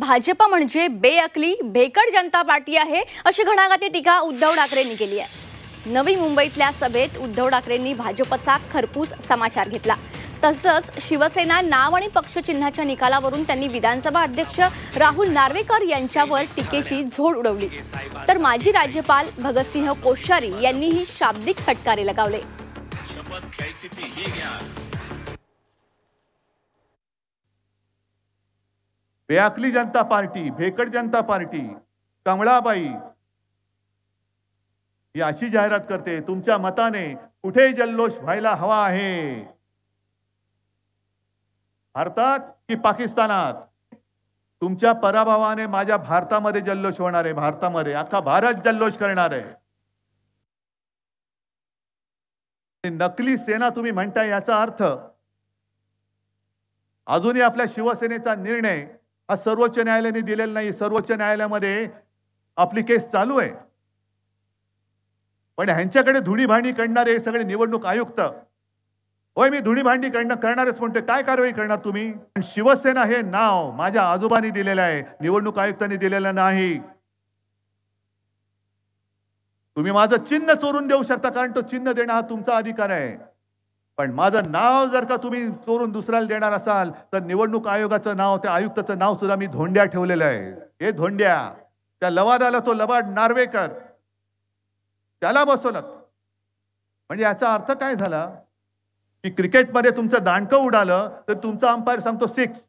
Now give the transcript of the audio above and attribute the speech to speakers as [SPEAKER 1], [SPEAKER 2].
[SPEAKER 1] भाजप म्हणजे बेअकली भेकड जनता पार्टी आहे अशी घणाघाती टीका उद्धव ठाकरेंनी केली आहे। नवी मुंबईतल्या सभेत उद्धव ठाकरेंनी भाजपचा खरपूस समाचार घेतला। तसंच शिवसेना नाव आणि पक्ष चिन्हाच्या निकालावरून त्यांनी विधानसभा अध्यक्ष राहुल नार्वेकर यांच्यावर टीकेची झोड उडवली। तर माजी राज्यपाल भगतसिंह कोश्यारी यांनीही शाब्दिक फटकारे लगावले।
[SPEAKER 2] बेअकली जनता पार्टी, भेकड जनता पार्टी, कमळाबाई ही अशी जाहिरात करते, तुमच्या मताने कुठे जल्लोष व्हायला हवा आहे, भारतात की पाकिस्तानात? तुमच्या पराभवाने माझ्या भारतामध्ये जल्लोष होणार आहे। भारतामध्ये अख्खा भारत जल्लोष करणार आहे। नकली सेना तुम्ही म्हणताय, याचा अर्थ अजूनही आपल्या शिवसेनेचा निर्णय हा सर्वोच्च न्यायालयाने दिलेला नाही। सर्वोच्च न्यायालयामध्ये आपली केस चालू आहे। पण ह्यांच्याकडे धुणीभांडी करणारे सगळे निवडणूक आयुक्त, होय मी धुणीभांडी करणारच म्हणतोय, काय कारवाई करणार तुम्ही? शिवसेना हे नाव माझ्या आजोबांनी दिलेलं आहे, निवडणूक आयुक्तांनी दिलेलं नाही। तुम्ही माझं चिन्ह चोरून देऊ शकता, कारण तो चिन्ह देणं हा तुमचा अधिकार आहे। पण माझं नाव जर का तुम्ही चोरून दुसऱ्याला देणार असाल तर निवडणूक आयोगाचं नाव, त्या आयुक्ताचं नाव सुद्धा मी धोंड्या ठेवलेलं आहे। हे धोंड्या, त्या लवादाला तो लवाड नार्वेकर त्याला बसवलं। म्हणजे याचा अर्थ काय झाला की क्रिकेटमध्ये तुमचं दांडकं उडालं तर तुमचा अंपायर सांगतो 6,